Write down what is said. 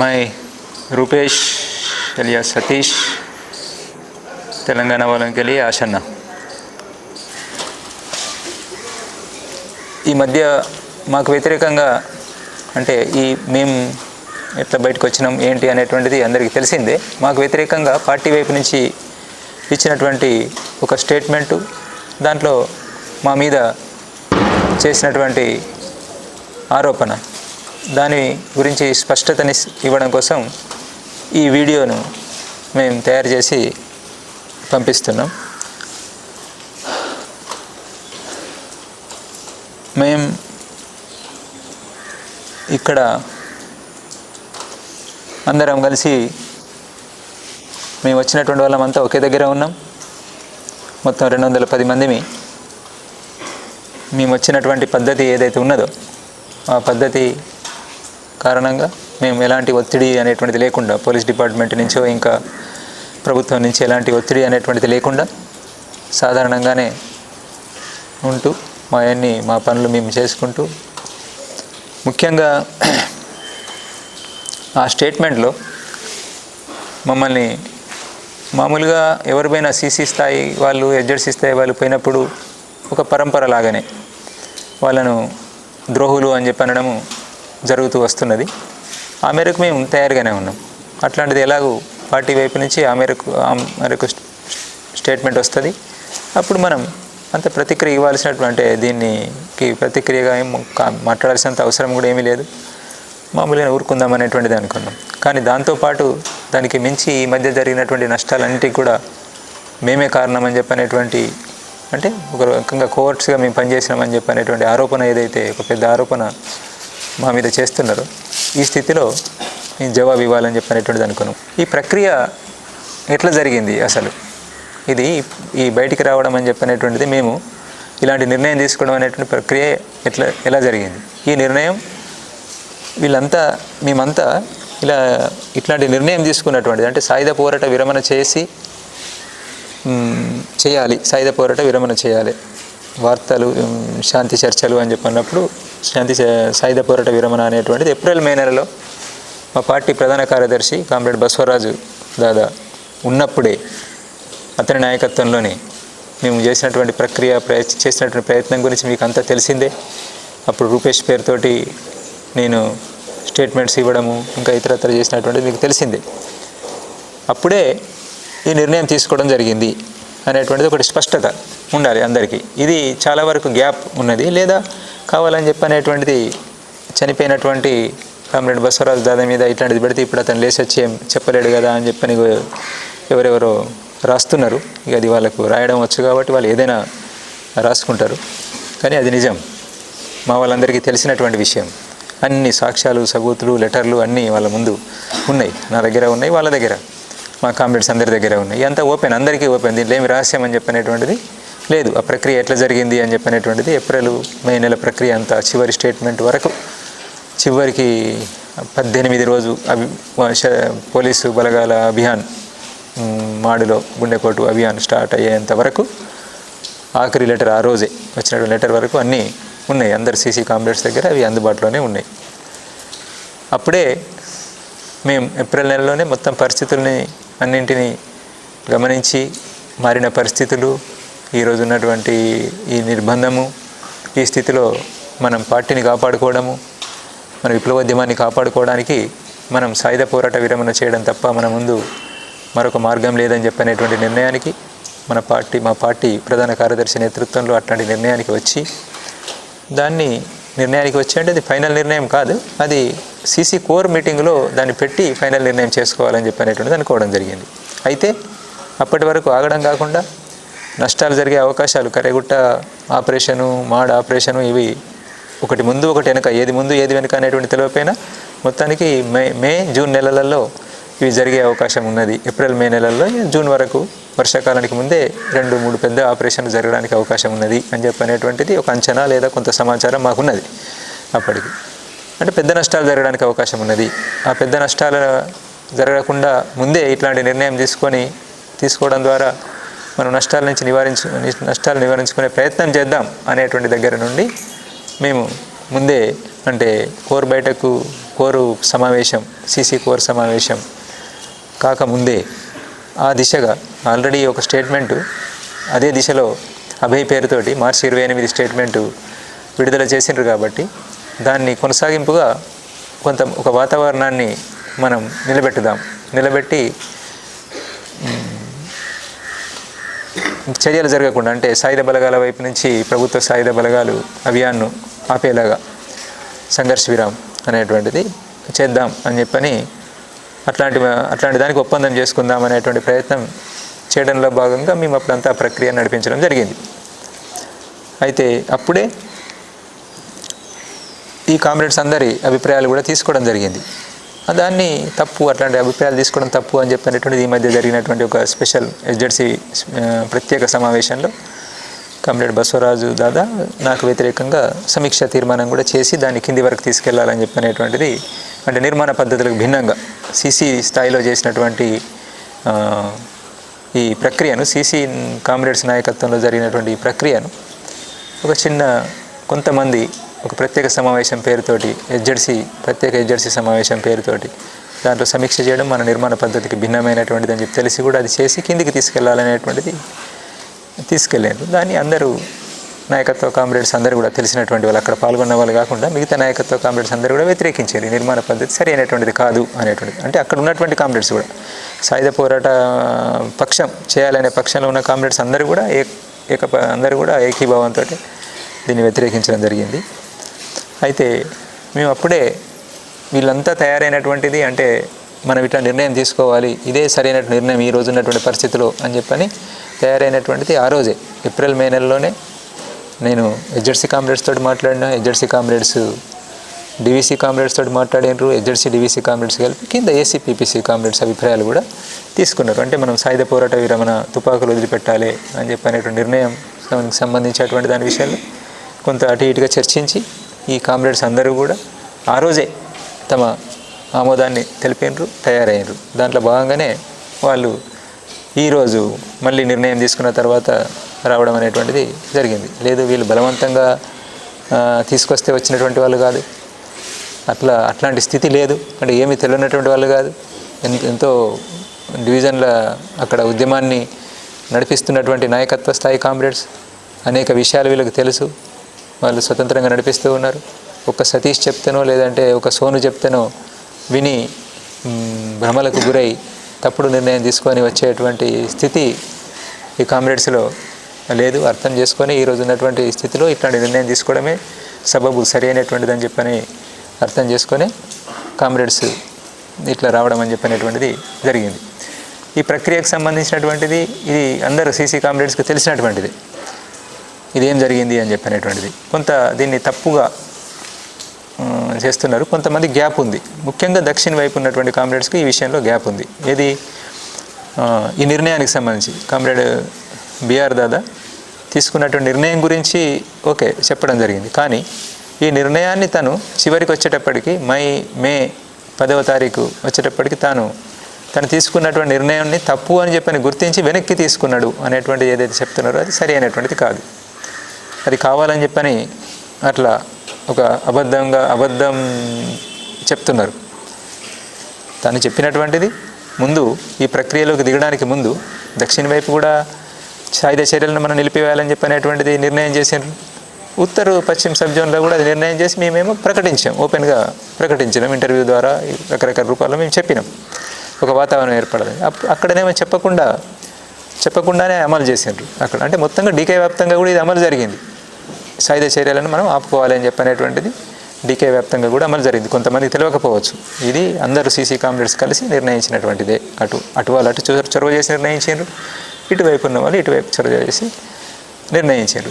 मैं रूपेश alias सतीश తెలంగాణ వాళ్ళం के लिए ఆశన్న. ఈ మధ్య మాకు వ్యతిరేకంగా అంటే మేము ఎట్లా బయటకు వచ్చినాం ఏంటి అనేటువంటిది అందరికీ తెలిసిందే. మాకు వ్యతిరేకంగా పార్టీ వైపు నుంచి ఇచ్చినటువంటి ఒక స్టేట్మెంటు, దాంట్లో మా మీద చేసినటువంటి ఆరోపణ, దాని గురించి స్పష్టతని ఇవ్వడం కోసం ఈ వీడియోను మేము తయారు చేసి పంపిస్తున్నాం. మేము ఇక్కడ అందరం కలిసి మేము వచ్చినటువంటి వాళ్ళమంతా ఒకే దగ్గర ఉన్నాం. మొత్తం 210 మందిమి. మేము వచ్చినటువంటి పద్ధతి ఏదైతే ఉన్నదో ఆ పద్ధతి కారణంగా మేము ఎలాంటి ఒత్తిడి అనేటువంటిది లేకుండా, పోలీస్ డిపార్ట్మెంట్ నుంచో ఇంకా ప్రభుత్వం నుంచి ఎలాంటి ఒత్తిడి అనేటువంటిది లేకుండా సాధారణంగానే ఉంటూ మా పనులు మేము చేసుకుంటూ, ముఖ్యంగా ఆ స్టేట్మెంట్లో మమ్మల్ని మామూలుగా ఎవరిపైనా సీసీ స్థాయి వాళ్ళు, ఎడ్జెడ్సీ స్థాయి వాళ్ళు పోయినప్పుడు ఒక పరంపర లాగానే వాళ్ళను ద్రోహులు అని చెప్పి అనడము జరుగుతూ వస్తున్నది. ఆ మేరకు మేము తయారుగానే ఉన్నాం. అట్లాంటిది ఎలాగూ పార్టీ వైపు నుంచి ఆ మేరకు స్టేట్మెంట్ వస్తుంది. అప్పుడు మనం అంత ప్రతిక్రియ ఇవ్వాల్సినటువంటి, దీనికి ప్రతిక్రియగా ఏం మాట్లాడాల్సినంత అవసరం కూడా ఏమీ లేదు, మామూలుగా ఊరుకుందాం అనేటువంటిది అనుకున్నాం. కానీ దాంతోపాటు దానికి మించి ఈ మధ్య జరిగినటువంటి నష్టాలన్నిటికీ కూడా మేమే కారణం అని చెప్పనేటువంటి, అంటే ఒక రకంగా కోవర్ట్స్గా మేము పనిచేసినామని చెప్పనేటువంటి ఆరోపణ, ఏదైతే ఒక పెద్ద ఆరోపణ మా మీద చేస్తున్నారో, ఈ స్థితిలో మేము జవాబు ఇవ్వాలని చెప్పనేటువంటిది అనుకున్నాం. ఈ ప్రక్రియ ఎట్లా జరిగింది అసలు, ఇది ఈ బయటికి రావడం అని చెప్పనేటువంటిది, మేము ఇలాంటి నిర్ణయం తీసుకోవడం అనేటువంటి ప్రక్రియ ఎలా జరిగింది, ఈ నిర్ణయం మేమంతా ఇట్లాంటి నిర్ణయం తీసుకున్నటువంటిది, అంటే సాయుధ పోరాట విరమణ చేయాలి, సాయుధ పోరాట విరమణ చేయాలి, వార్తలు శాంతి చర్చలు అని చెప్పినప్పుడు సాయుధ పోరాట విరమణ అనేటువంటిది ఏప్రిల్ మే నెలలో మా పార్టీ ప్రధాన కార్యదర్శి కామ్రేడ్ బసవరాజు దాదా ఉన్నప్పుడే, అతని నాయకత్వంలోనే మేము చేసినటువంటి చేసినటువంటి ప్రయత్నం గురించి మీకు అంతా తెలిసిందే. అప్పుడు రూపేష్ పేరుతోటి నేను స్టేట్మెంట్స్ ఇవ్వడము, ఇంకా ఇతరత్ర చేసినటువంటిది మీకు తెలిసిందే. అప్పుడే ఈ నిర్ణయం తీసుకోవడం జరిగింది అనేటువంటిది ఒకటి స్పష్టత ఉండాలి అందరికీ. ఇది చాలా వరకు గ్యాప్ ఉన్నది, లేదా కావాలని చెప్పనేటువంటిది చనిపోయినటువంటి కామ్రేడ్ బసవరాజు దాదా మీద ఇట్లాంటిది పెడితే ఇప్పుడు అతను లేచి వచ్చి ఏం చెప్పలేడు కదా అని చెప్పని ఎవరెవరో రాస్తున్నారు. ఇక అది వాళ్ళకు రాయడం వచ్చు కాబట్టి వాళ్ళు ఏదైనా రాసుకుంటారు. కానీ అది నిజం, మా వాళ్ళందరికీ తెలిసినటువంటి విషయం. అన్ని సాక్ష్యాలు, సబూతులు, లెటర్లు అన్నీ వాళ్ళ ముందు ఉన్నాయి, నా దగ్గర ఉన్నాయి, వాళ్ళ దగ్గర, మా కామ్రేడ్స్ అందరి దగ్గర ఉన్నాయి. అంతా ఓపెన్, అందరికీ ఓపెన్, దీంట్లో ఏమి రహస్యం అని చెప్పనేటువంటిది లేదు. ఆ ప్రక్రియ ఎట్లా జరిగింది అని చెప్పనేటువంటిది ఏప్రిల్ మే నెల ప్రక్రియ అంతా చివరి స్టేట్మెంట్ వరకు, చివరికి 18 రోజు పోలీసు బలగాల అభియాన్, మాడులో గుండెకోటు అభియాన్ స్టార్ట్ అయ్యేంత వరకు, ఆఖరి లెటర్ ఆ రోజే వచ్చినటువంటి లెటర్ వరకు అన్నీ ఉన్నాయి, అందరు సీసీ కామ్రేడ్స్ దగ్గర అవి అందుబాటులోనే ఉన్నాయి. అప్పుడే మేము ఏప్రిల్ నెలలోనే మొత్తం పరిస్థితుల్ని అన్నింటినీ గమనించి, మారిన పరిస్థితులు, ఈరోజు ఉన్నటువంటి ఈ నిర్బంధము, ఈ స్థితిలో మనం పార్టీని కాపాడుకోవడము, మన విప్లవోద్యమాన్ని కాపాడుకోవడానికి మనం సాయుధ పోరాట విరమణ చేయడం తప్ప మన ముందు మరొక మార్గం లేదని చెప్పనేటువంటి నిర్ణయానికి మా పార్టీ ప్రధాన కార్యదర్శి నేతృత్వంలో అట్లాంటి నిర్ణయానికి వచ్చి, అంటే అది ఫైనల్ నిర్ణయం కాదు, అది సీసీ కోర్ మీటింగ్లో దాన్ని పెట్టి ఫైనల్ నిర్ణయం చేసుకోవాలని చెప్పనేటువంటిది అనుకోవడం జరిగింది. అయితే అప్పటి వరకు ఆగడం కాకుండా నష్టాలు జరిగే అవకాశాలు, కరెగుట్ట ఆపరేషను, మాడ్ ఆపరేషను, ఇవి ఒకటి ముందు ఒకటి వెనక, ఏది ముందు ఏది వెనక అనేటువంటి తెలియపోయినా మొత్తానికి మే జూన్ నెలలలో ఇవి జరిగే అవకాశం ఉన్నది. ఏప్రిల్ మే నెలల్లో జూన్ వరకు, వర్షాకాలానికి ముందే 2-3 పెద్ద ఆపరేషన్లు జరగడానికి అవకాశం ఉన్నది అని చెప్పనేటువంటిది ఒక అంచనా లేదా కొంత సమాచారం మాకున్నది అప్పటికి. అంటే పెద్ద నష్టాలు జరగడానికి అవకాశం ఉన్నది. ఆ పెద్ద నష్టాలు జరగకుండా ముందే ఇట్లాంటి నిర్ణయం తీసుకోవడం ద్వారా మనం నష్టాలు నివారించుకునే ప్రయత్నం చేద్దాం అనేటువంటి దగ్గర నుండి మేము ముందే, అంటే కోర్ బయటకు కోరు సమావేశం, సీసీ కోర్ సమావేశం కాకముందే ఆ దిశగా ఆల్రెడీ ఒక స్టేట్మెంటు అదే దిశలో అభయ్ పేరుతోటి మార్చి 28 స్టేట్మెంటు విడుదల చేసిండ్రు కాబట్టి దాన్ని కొనసాగింపుగా ఒక వాతావరణాన్ని మనం నిలబెట్టి చర్యలు జరగకుండా, అంటే సాయుధ బలగాల వైపు నుంచి ప్రభుత్వ సాయుధ బలగాలు అభియాన్ను ఆపేలాగా సంఘర్ష విరామం అనేటువంటిది చేద్దాం అని చెప్పని అట్లాంటి దానికి ఒప్పందం చేసుకుందాం అనేటువంటి ప్రయత్నం చేయడంలో భాగంగా మేము అప్పుడంతా ఆ ప్రక్రియ నడిపించడం జరిగింది. అయితే అప్పుడే ఈ కామ్రేడ్స్ అందరి అభిప్రాయాలు కూడా తీసుకోవడం జరిగింది. దాన్ని తప్పు, అట్లాంటి అభిప్రాయాలు తీసుకోవడం తప్పు అని చెప్పినటువంటిది ఈ మధ్య జరిగినటువంటి ఒక స్పెషల్ ఎస్జెడ్సీ ప్రత్యేక సమావేశంలో కామ్రేడ్ బసవరాజు దాదా నాకు వ్యతిరేకంగా సమీక్ష తీర్మానం కూడా చేసి దాన్ని కింది వరకు తీసుకెళ్లాలని చెప్పినటువంటిది, అంటే నిర్మాణ పద్ధతులకు భిన్నంగా సీసీ స్థాయిలో చేసినటువంటి ఈ ప్రక్రియను, సీసీ కామ్రేడ్స్ నాయకత్వంలో జరిగినటువంటి ఈ ప్రక్రియను కొంతమంది ఒక ప్రత్యేక సమావేశం పేరుతోటి ప్రత్యేక ఎస్జెడ్సీ సమావేశం పేరుతోటి దాంట్లో సమీక్ష చేయడం మన నిర్మాణ పద్ధతికి భిన్నమైనటువంటిది అని చెప్పి తెలిసి కూడా అది చేసి కిందికి తీసుకెళ్లాలనేటువంటిది తీసుకెళ్ళారు. దాన్ని అందరూ నాయకత్వ కామ్రేడ్స్ అందరూ కూడా తెలిసినటువంటి వాళ్ళు, అక్కడ పాల్గొన్న వాళ్ళు కాకుండా మిగతా నాయకత్వ కామ్రేడ్స్ అందరూ కూడా వ్యతిరేకించారు. నిర్మాణ పద్ధతి సరి అయినటువంటిది కాదు అనేటువంటిది. అంటే అక్కడ ఉన్నటువంటి కామ్రేడ్స్ కూడా సాయుధ పోరాట పక్షం చేయాలనే పక్షంలో ఉన్న కామ్రేడ్స్ అందరూ కూడా అందరూ కూడా ఏకీభావంతో దీన్ని వ్యతిరేకించడం జరిగింది. అయితే మేము అప్పుడే వీళ్ళంతా తయారైనటువంటిది, అంటే మనం ఇట్లా నిర్ణయం తీసుకోవాలి, ఇదే సరైన నిర్ణయం ఈ రోజు ఉన్నటువంటి పరిస్థితిలో అని చెప్పని తయారైనటువంటిది ఆ రోజే ఏప్రిల్ మే నెలలోనే నేను ఎస్జెడ్సీ కామ్రేడ్స్ తోటి మాట్లాడినా, ఎస్జెడ్సీ కామ్రేడ్స్ డివిసి కామ్రేడ్స్ తోటి మాట్లాడినారు, ఎస్జెడ్సీ డివిసి కామ్రేడ్స్ కలిపి కింద ఏసీపీపీసీ కామ్రేడ్స్ అభిప్రాయాలు కూడా తీసుకున్నారు. అంటే మనం సాయుధ పోరాట విరమణ, తుపాకులు వదిలిపెట్టాలి అని చెప్పినటువంటి నిర్ణయం సంబంధించినటువంటి దాని విషయాల్లో కొంత అటు ఇటుగా చర్చించి ఈ కామ్రేడ్స్ అందరూ కూడా ఆ రోజే తమ ఆమోదాన్ని తెలిపినారు, తయారయ్యారు. దాంట్లో భాగంగానే వాళ్ళు ఈరోజు మళ్ళీ నిర్ణయం తీసుకున్న తర్వాత రావడం అనేటువంటిది జరిగింది. లేదు వీళ్ళు బలవంతంగా తీసుకొస్తే వచ్చినటువంటి వాళ్ళు కాదు, అట్లాంటి స్థితి లేదు, అంటే ఏమీ తెలియనటువంటి వాళ్ళు కాదు. ఎంతో డివిజన్ల అక్కడ ఉద్యమాన్ని నడిపిస్తున్నటువంటి నాయకత్వ స్థాయి కామ్రేడ్స్, అనేక విషయాలు వీళ్ళకి తెలుసు, వాళ్ళు స్వతంత్రంగా నడిపిస్తూ ఉన్నారు. ఒక సతీష్ చెప్తేనో లేదంటే ఒక సోను చెప్తేనో విని భ్రమలకు గురై తప్పుడు నిర్ణయం తీసుకొని వచ్చేటువంటి స్థితి ఈ కామ్రేడ్స్లో లేదు. అర్థం చేసుకొని ఈరోజు ఉన్నటువంటి స్థితిలో ఇట్లాంటి నిర్ణయం తీసుకోవడమే సబబు సరి అయినటువంటిది అని చెప్పని అర్థం చేసుకొని కామ్రేడ్స్ ఇట్లా రావడం అని చెప్పినటువంటిది జరిగింది. ఈ ప్రక్రియకు సంబంధించినటువంటిది ఇది అందరూ సీసీ కామ్రేడ్స్కి తెలిసినటువంటిది, ఇదేం జరిగింది అని చెప్పినటువంటిది. కొంత దీన్ని తప్పుగా చేస్తున్నారు, కొంతమంది గ్యాప్ ఉంది. ముఖ్యంగా దక్షిణ వైపు ఉన్నటువంటి కామ్రేడ్స్కి ఈ విషయంలో గ్యాప్ ఉంది. ఏది ఈ నిర్ణయానికి సంబంధించి కామ్రేడ్ బిఆర్ దాదా తీసుకున్నటువంటి నిర్ణయం గురించి ఓకే చెప్పడం జరిగింది. కానీ ఈ నిర్ణయాన్ని తను చివరికి వచ్చేటప్పటికి మే 10వ తారీఖు వచ్చేటప్పటికి తను తీసుకున్నటువంటి నిర్ణయాన్ని తప్పు అని చెప్పని గుర్తించి వెనక్కి తీసుకున్నాడు అనేటువంటిది ఏదైతే చెప్తున్నారో అది సరి అయినటువంటిది కాదు. అది కావాలని చెప్పని అట్లా ఒక అబద్ధం చెప్తున్నారు. తను చెప్పినటువంటిది ముందు ఈ ప్రక్రియలోకి దిగడానికి ముందు దక్షిణ వైపు కూడా సాయుధ చర్యలను మనం నిలిపివేయాలని చెప్పనేటువంటిది నిర్ణయం చేసారు. ఉత్తర పశ్చిమ సబ్ జోన్లో కూడా అది నిర్ణయం చేసి మేమేమో ప్రకటించాం, ఓపెన్గా ప్రకటించినాం, ఇంటర్వ్యూ ద్వారా రకరకాల రూపాల్లో మేము చెప్పినాం ఒక వాతావరణం ఏర్పడదని. అక్కడనేమో చెప్పకుండానే అమలు చేసినారు అక్కడ. అంటే మొత్తంగా డీకే వ్యాప్తంగా కూడా ఇది అమలు జరిగింది. సాయుధ చర్యలను మనం ఆపుకోవాలి అని చెప్పనేటువంటిది డీకే వ్యాప్తంగా కూడా అమలు జరిగింది. కొంతమంది తెలియకపోవచ్చు, ఇది అందరూ సీసీ కామ్రేడ్స్ కలిసి నిర్ణయించినటువంటిదే. అటు వాళ్ళు చొరవ చేసి నిర్ణయించారు, ఇటువైపు ఉన్న వాళ్ళు ఇటువైపు చొరవ చేసి నిర్ణయించారు.